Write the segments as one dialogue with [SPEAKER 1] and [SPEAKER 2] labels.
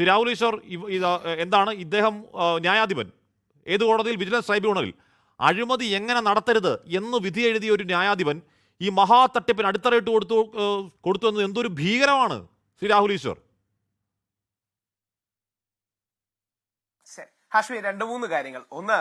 [SPEAKER 1] ശ്രീ രാഹുൽ ഈശ്വർ എന്താണ് ഇദ്ദേഹം ന്യായാധിപൻ ഏത് കോടതിയിൽ? വിജിലൻസ് ട്രൈബ്യൂണലിൽ. അഴിമതി എങ്ങനെ നടത്തരുത് എന്ന് വിധി എഴുതിയ ഒരു ന്യായാധിപൻ ഈ മഹാതട്ടിപ്പിന് അടിത്തറയിട്ട് കൊടുത്തു എന്നത് എന്തൊരു ഭീകരമാണ് ശ്രീ രാഹുൽ ഈശ്വർ.
[SPEAKER 2] ഹാഷ്മി, 2-3 കാര്യങ്ങൾ. ഒന്ന്,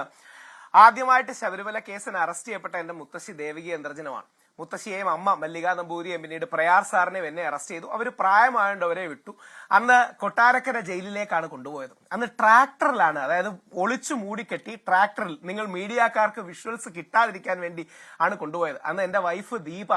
[SPEAKER 2] ആദ്യമായിട്ട് ശബരിമല കേസിന് അറസ്റ്റ് ചെയ്യപ്പെട്ട എന്റെ മുത്തശ്ശി ദേവികി അന്തർജനമാണ്. മുത്തശ്ശിയെയും അമ്മ മല്ലിക നമ്പൂരിയെയും പിന്നീട് പ്രയാർ സാറിനെയും എന്നെ അറസ്റ്റ് ചെയ്തു. അവർ പ്രായമായതുകൊണ്ട് അവരെ വിട്ടു. അന്ന് കൊട്ടാരക്കര ജയിലിലേക്കാണ് കൊണ്ടുപോയത്. അന്ന് ട്രാക്ടറിലാണ്, അതായത് ഒളിച്ചു മൂടിക്കെട്ടി ട്രാക്ടറിൽ, നിങ്ങൾ മീഡിയക്കാർക്ക് വിഷ്വൽസ് കിട്ടാതിരിക്കാൻ വേണ്ടി ആണ് കൊണ്ടുപോയത്. അന്ന് എന്റെ വൈഫ് ദീപ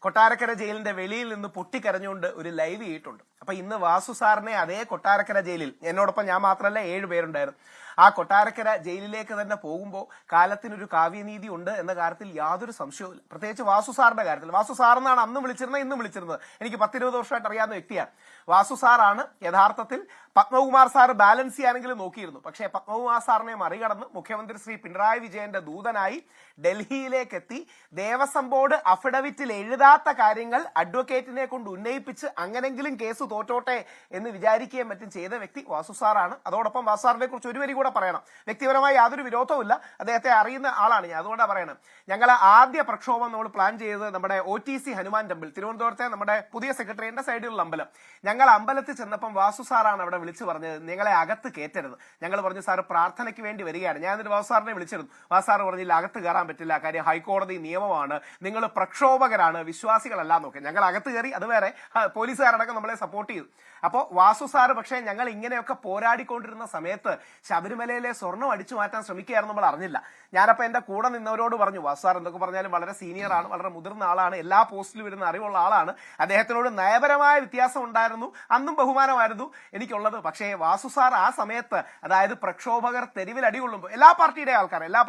[SPEAKER 2] കൊട്ടാരക്കര ജയിലിന്റെ വെളിയിൽ നിന്ന് പൊട്ടിക്കരഞ്ഞുകൊണ്ട് ഒരു ലൈവ് ചെയ്തിട്ടുണ്ട്. അപ്പൊ ഇന്ന് വാസു സാറിനെ അതേ കൊട്ടാരക്കര ജയിലിൽ, എന്നോടൊപ്പം ഞാൻ മാത്രമല്ല 7 പേരുണ്ടായിരുന്നു, ആ കൊട്ടാരക്കര ജയിലിലേക്ക് തന്നെ പോകുമ്പോൾ കാലത്തിനൊരു കാവ്യനീതി ഉണ്ട് എന്ന കാര്യത്തിൽ യാതൊരു സംശയവുമില്ല. പ്രത്യേകിച്ച് വാസു സാറിന്റെ കാര്യത്തിൽ. വാസു സാറെന്നാണ് അന്ന് വിളിച്ചിരുന്നത്, ഇന്നും വിളിച്ചിരുന്നത്. എനിക്ക് 10-20 വർഷമായിട്ട് അറിയാവുന്ന വ്യക്തിയാണ്. വാസു സാറാണ് യഥാർത്ഥത്തിൽ പത്മകുമാർ സാർ ബാലൻസ് ചെയ്യാനെങ്കിലും നോക്കിയിരുന്നു. പക്ഷേ പത്മകുമാർ സാറിനെ മറികടന്ന് മുഖ്യമന്ത്രി ശ്രീ പിണറായി വിജയന്റെ ദൂതനായി ഡൽഹിയിലേക്ക് എത്തി ദേവസ്വം ബോർഡ് അഫിഡവിറ്റിൽ എഴുതാത്ത കാര്യങ്ങൾ അഡ്വക്കേറ്റിനെ കൊണ്ട് ഉന്നയിപ്പിച്ച് അങ്ങനെങ്കിലും കേസ് തോറ്റോട്ടെ എന്ന് വിചാരിക്കുകയും മറ്റും ചെയ്ത വ്യക്തി വാസു സാറാണ്. അതോടൊപ്പം വാസു സാറിനെ കുറിച്ച് ഒരു വരി കൂടെ പറയണം. വ്യക്തിപരമായി യാതൊരു വിരോധവുമില്ല, അദ്ദേഹത്തെ അറിയുന്ന ആളാണ് ഞാൻ, അതുകൊണ്ടാണ് പറയണം. ഞങ്ങൾ ആദ്യ പ്രക്ഷോഭം നമ്മൾ പ്ലാൻ ചെയ്തത് നമ്മുടെ OTC ഹനുമാൻ ടെമ്പിൾ, തിരുവനന്തപുരത്തെ നമ്മുടെ പുതിയ സെക്രട്ടറിയുടെ സൈഡിലുള്ള അമ്പലം. ഞങ്ങൾ അമ്പലത്തിൽ ചെന്നപ്പം വാസു സാറാണ് അവിടെ വിളിച്ചു പറഞ്ഞത്, നിങ്ങളെ അകത്ത് കയറ്റരുത്. ഞങ്ങൾ പറഞ്ഞു, സാർ പ്രാർത്ഥനയ്ക്ക് വേണ്ടി വരികയാണ്. ഞാൻ എന്നിട്ട് വാസു സാറിനെ വിളിച്ചിരുന്നു. വാസു സാർ പറഞ്ഞില്ല, അകത്ത് കയറാൻ പറ്റില്ല, കാര്യം ഹൈക്കോടതി നിയമമാണ്, നിങ്ങൾ പ്രക്ഷോഭകരാണ്, വിശ്വാസികളല്ല എന്നൊക്കെ. ഞങ്ങൾ അകത്ത് കയറി, അത് വേറെ, പോലീസുകാരടക്കം നമ്മളെ സപ്പോർട്ട് ചെയ്തു. അപ്പോൾ വാസു സാർ പക്ഷേ ഞങ്ങൾ ഇങ്ങനെയൊക്കെ പോരാടിക്കൊണ്ടിരുന്ന സമയത്ത് ശബരിമലയിലെ സ്വർണം അടിച്ചു മാറ്റാൻ ശ്രമിക്കുകയായിരുന്നു, നമ്മൾ അറിഞ്ഞില്ല. ഞാനപ്പോൾ എന്റെ കൂടെ നിന്നവരോട് പറഞ്ഞു, വാസു സാർ എന്തൊക്കെ പറഞ്ഞാലും വളരെ സീനിയർ ആണ്, വളരെ മുതിർന്ന ആളാണ്, എല്ലാ പോസ്റ്റിലും വരുന്ന അറിവുള്ള ആളാണ്, അദ്ദേഹത്തിനോട് നയപരമായ വ്യത്യാസം ഉണ്ടായിരുന്നു, അന്നും ബഹുമാനമായിരുന്നു എനിക്കുള്ളത്. പക്ഷേ വാസു സാർ ആ സമയത്ത്, അതായത് പ്രക്ഷോഭകർ തെരുവിൽ അടികൊള്ളുമ്പോൾ എല്ലാ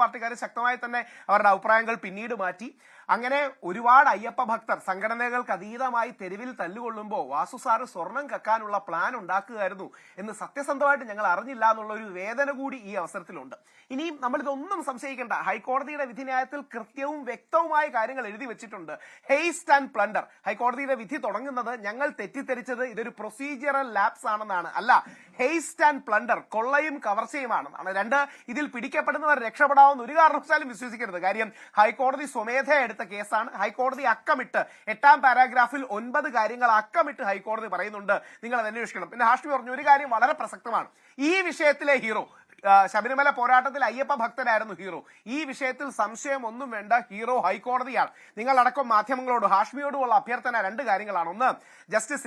[SPEAKER 2] പാർട്ടിക്കാരും ശക്തമായി തന്നെ അവരുടെ അഭിപ്രായങ്ങൾ പിന്നീട് മാറ്റി. അങ്ങനെ ഒരുപാട് അയ്യപ്പ ഭക്തർ സംഘടനകൾക്ക് അതീതമായി തെരുവിൽ തല്ലുകൊള്ളുമ്പോൾ വാസു സാറ് സ്വർണം കക്കാനുള്ള പ്ലാൻ ഉണ്ടാക്കുകയായിരുന്നു എന്ന് സത്യസന്ധമായിട്ട് ഞങ്ങൾ അറിഞ്ഞില്ല എന്നുള്ള ഒരു വേദന കൂടി ഈ അവസരത്തിലുണ്ട്. ഇനിയും നമ്മളിതൊന്നും സംശയിക്കേണ്ട. ഹൈക്കോടതിയുടെ വിധിന്യായത്തിൽ കൃത്യവും വ്യക്തവുമായ കാര്യങ്ങൾ എഴുതി വെച്ചിട്ടുണ്ട്. Heist and plunder. ഹൈക്കോടതിയുടെ വിധി തുടങ്ങുന്നത് ഞങ്ങൾ തെറ്റിദ്ധരിച്ചത് ഇതൊരു പ്രൊസീജിയറൽ ലാപ്സ് ആണെന്നാണ്. അല്ല, ഹേസ്റ്റ് ആൻഡ് പ്ലണ്ടർ, കൊള്ളയും കവർച്ചയുമാണെന്നാണ്. 2, ഇതിൽ പിടിക്കപ്പെടുന്നവർ രക്ഷപ്പെടാവുന്ന ഒരു കാരണവശാലും വിശ്വസിക്കരുത്. കാര്യം ഹൈക്കോടതി സ്വമേധയാ എടുത്ത കേസാണ്. ഹൈക്കോടതി അക്കമിട്ട് 8ാം പാരാഗ്രാഫിൽ 9 കാര്യങ്ങൾ അക്കമിട്ട് ഹൈക്കോടതി പറയുന്നുണ്ട്, നിങ്ങൾ അത് അന്വേഷിക്കണം. പിന്നെ ഹാഷ്മി പറഞ്ഞു ഒരു കാര്യം വളരെ പ്രസക്തമാണ്. ഈ വിഷയത്തിലെ ഹീറോ, ശബരിമല പോരാട്ടത്തിൽ അയ്യപ്പ ഭക്തരായിരുന്നു ഹീറോ. ഈ വിഷയത്തിൽ സംശയം ഒന്നും വേണ്ട, ഹീറോ ഹൈക്കോടതിയാണ്. നിങ്ങളടക്കം മാധ്യമങ്ങളോട്, ഹാഷ്മിയോടുമുള്ള അഭ്യർത്ഥന 2 കാര്യങ്ങളാണ്. ഒന്ന്, ജസ്റ്റിസ്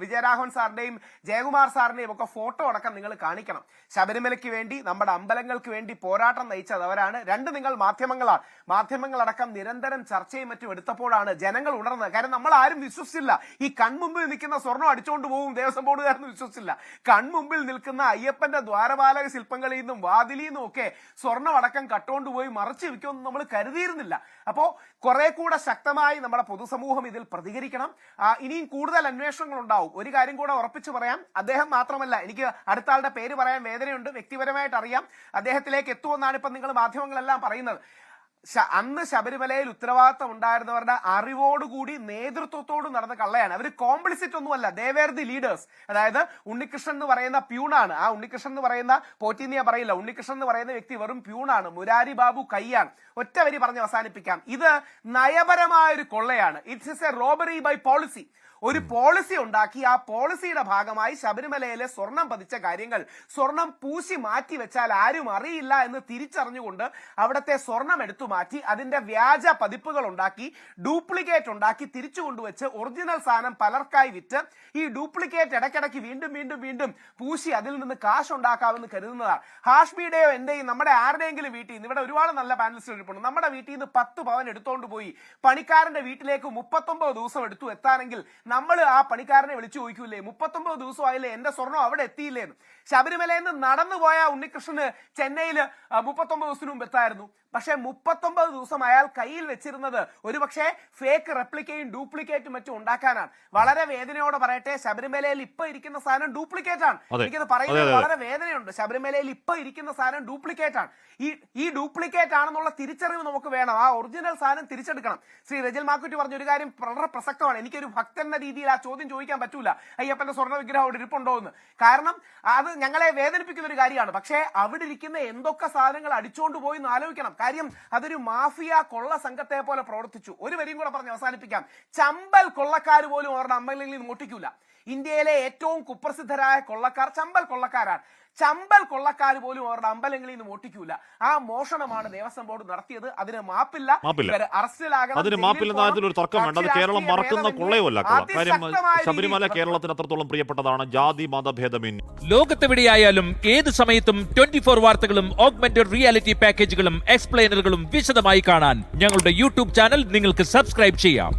[SPEAKER 2] വിജയരാഘവൻ സാറിന്റെയും ജയകുമാർ സാറിന്റെയും ഒക്കെ ഫോട്ടോ അടക്കം നിങ്ങൾ കാണിക്കണം. ശബരിമലയ്ക്ക് വേണ്ടി, നമ്മുടെ അമ്പലങ്ങൾക്ക് വേണ്ടി പോരാട്ടം നയിച്ചത് അവരാണ്. 2, നിങ്ങൾ മാധ്യമങ്ങളാണ്. മാധ്യമങ്ങളടക്കം നിരന്തരം ചർച്ചയും മറ്റും എടുത്തപ്പോഴാണ് ജനങ്ങൾ ഉണർന്നത്. കാരണം നമ്മൾ ആരും വിശ്വസിച്ചില്ല, ഈ കൺമുമ്പിൽ നിൽക്കുന്ന സ്വർണം അടിച്ചുകൊണ്ട് പോകും ദേവസ്വം ബോർഡുകാരെന്ന് വിശ്വസിച്ചില്ല. കൺമുമ്പിൽ നിൽക്കുന്ന അയ്യപ്പന്റെ ദ്വാരപാലക ശില്പങ്ങളിൽ നിന്നും വാതിലിൽ നിന്നും ഒക്കെ സ്വർണം അടക്കം കട്ടുകൊണ്ടുപോയി മറച്ചു വെക്കുമെന്ന് നമ്മൾ കരുതിയിരുന്നില്ല. അപ്പോ കുറെ കൂടെ ശക്തമായി നമ്മുടെ പൊതുസമൂഹം ഇതിൽ പ്രതികരിക്കണം. ഇനിയും കൂടുതൽ അന്വേഷണങ്ങൾ ഉണ്ടാവും. ഒരു കാര്യം കൂടെ ഉറപ്പിച്ചു പറയാം, അദ്ദേഹം മാത്രമല്ല, എനിക്ക് അടുത്ത ആളുടെ പേര് പറയാൻ വേദനയുണ്ട്, വ്യക്തിപരമായിട്ട് അറിയാം, അദ്ദേഹത്തിലേക്ക് എത്തുമെന്നാണ് ഇപ്പം നിങ്ങൾ മാധ്യമങ്ങളെല്ലാം പറയുന്നത്. അന്ന് ശബരിമലയിൽ ഉത്തരവാദിത്തം ഉണ്ടായിരുന്നവരുടെ അറിവോടുകൂടി നേതൃത്വത്തോടും നടന്ന കള്ളയാണ്. അവർ കോംപ്ലിസിറ്റ് ഒന്നുമല്ല, ദേ വേർ ദി ലീഡേഴ്സ്. അതായത് ഉണ്ണികൃഷ്ണൻ എന്ന് പറയുന്ന പ്യൂണാണ്. ആ ഉണ്ണികൃഷ്ണൻ എന്ന് പറയുന്ന പോറ്റിനിയ പറയില്ല, ഉണ്ണികൃഷ്ണൻ എന്ന് പറയുന്ന വ്യക്തി വെറും പ്യൂണാണ്. മുരാരി ബാബു കയ്യാണ്. ഒറ്റ വരി പറഞ്ഞ് അവസാനിപ്പിക്കാം, ഇത് നയപരമായ ഒരു കൊള്ളയാണ്. It's is a robbery by policy. ഒരു പോളിസി ഉണ്ടാക്കി ആ പോളിസിയുടെ ഭാഗമായി ശബരിമലയിലെ സ്വർണം പതിച്ച കാര്യങ്ങൾ, സ്വർണം പൂശി മാറ്റി വെച്ചാൽ ആരും അറിയില്ല എന്ന് തിരിച്ചറിഞ്ഞുകൊണ്ട് അവിടുത്തെ സ്വർണം എടുത്തു മാറ്റി അതിന്റെ വ്യാജ പതിപ്പുകൾ ഉണ്ടാക്കി, ഡ്യൂപ്ലിക്കേറ്റ് ഉണ്ടാക്കി തിരിച്ചു കൊണ്ടുവച്ച് ഒറിജിനൽ സാധനം പലർക്കായി വിറ്റ് ഈ ഡ്യൂപ്ലിക്കേറ്റ് ഇടയ്ക്കിടയ്ക്ക് വീണ്ടും പൂശി അതിൽ നിന്ന് കാശ് ഉണ്ടാക്കാമെന്ന് കരുതുന്നതാണ്. ഹാഷ്മിയുടെയോ എന്റെയും നമ്മുടെ ആരുടെയെങ്കിലും വീട്ടിൽ നിന്ന്, ഇവിടെ ഒരുപാട് നല്ല പാനലിസ്റ്റ് ഇരിപ്പുണ്ട്, നമ്മുടെ വീട്ടിൽ നിന്ന് 10 പവൻ എടുത്തോണ്ട് പോയി പണിക്കാരന്റെ വീട്ടിലേക്ക് 39 ദിവസം എടുത്തു എത്താനെങ്കിൽ നമ്മൾ ആ പണിക്കാരനെ വിളിച്ചു ചോദിക്കൂലേ, 39 ദിവസമായില്ലേ, എന്റെ സ്വർണം അവിടെ എത്തിയില്ലേന്ന്. ശബരിമലയിൽ നിന്ന് നടന്നുപോയ ഉണ്ണികൃഷ്ണന് ചെന്നൈയിൽ 39 ദിവസത്തിന് മുമ്പ് എത്തായിരുന്നു. പക്ഷെ 39 ദിവസം അയാൾ കയ്യിൽ വെച്ചിരുന്നത് ഒരുപക്ഷെ ഫേക്ക് റെപ്ലിക്കയും ഡ്യൂപ്ലിക്കേറ്റും മറ്റും ഉണ്ടാക്കാനാണ്. വളരെ വേദനയോടെ പറയട്ടെ, ശബരിമലയിൽ ഇപ്പൊ ഇരിക്കുന്ന സാധനം ഡ്യൂപ്ലിക്കേറ്റ് ആണ്. എനിക്കത് പറയുന്നത് വളരെ വേദനയുണ്ട്. ശബരിമലയിൽ ഇപ്പൊ ഇരിക്കുന്ന സാധനം ഡ്യൂപ്ലിക്കേറ്റ് ആണ്. ഈ ഡ്യൂപ്ലിക്കേറ്റ് ആണെന്നുള്ള തിരിച്ചറിവ് നമുക്ക് വേണം. ആ ഒറിജിനൽ സാധനം തിരിച്ചെടുക്കണം. ശ്രീ റജിൽ മാക്കുറ്റി പറഞ്ഞ ഒരു കാര്യം വളരെ പ്രസക്തമാണ്. എനിക്കൊരു ഭക്തൻ എന്ന രീതിയിൽ ആ ചോദ്യം ചോദിക്കാൻ പറ്റൂല, അയ്യപ്പന്റെ സ്വർണ്ണ വിഗ്രഹം അവിടെ ഇരിപ്പുണ്ടോ എന്ന്. കാരണം അത് ഞങ്ങളെ വേദനിപ്പിക്കുന്ന ഒരു കാര്യമാണ്. പക്ഷേ അവിടെ ഇരിക്കുന്ന എന്തൊക്കെ സാധനങ്ങൾ അടിച്ചുകൊണ്ട് പോയി എന്ന് ആലോചിക്കണം. കാര്യം അതൊരു മാഫിയ കൊള്ള സംഘത്തെ പോലെ പ്രവർത്തിച്ചു. ഒരു വരിയും കൂടെ പറഞ്ഞ് അവസാനിപ്പിക്കാം. ചമ്പൽ കൊള്ളക്കാർ പോലും അവരുടെ അമ്പലങ്ങളിൽ നിന്ന് മോട്ടിക്കൂല. ഇന്ത്യയിലെ ഏറ്റവും കുപ്രസിദ്ധരായ കൊള്ളക്കാർ ചമ്പൽ കൊള്ളക്കാരാണ്. ചമ്പൽ കൊള്ളക്കാർ പോലും അവരുടെ അമ്പലങ്ങളിൽ നിന്ന് മോട്ടിക്കൂല. ആ മോഷണമാണ് ദേവസ്വം ബോർഡ് നടത്തിയത്. അതിന് മാപ്പില്ല. അറസ്റ്റിലാകണം.
[SPEAKER 1] അതിന് മാപ്പില്ലെന്ന കാര്യത്തിൽ ഒരു തർക്കം വേണ്ട. അത് കേരളം മറക്കുന്ന കൊള്ളയുമല്ല. കാര്യം ശബരിമല കേരളത്തിന് അത്രത്തോളം പ്രിയപ്പെട്ടതാണ്. ജാതി മതഭേദമന്യേ
[SPEAKER 3] ലോകത്തെവിടെയായാലും ഏത് സമയത്തും 24 വാർത്തകളും ഓഗ്മെന്റഡ് റിയാലിറ്റി പാക്കേജുകളും എക്സ്പ്ലെയിനറുകളും വിശദമായി കാണാൻ ഞങ്ങളുടെ യൂട്യൂബ് ചാനൽ നിങ്ങൾക്ക് സബ്സ്ക്രൈബ് ചെയ്യാം.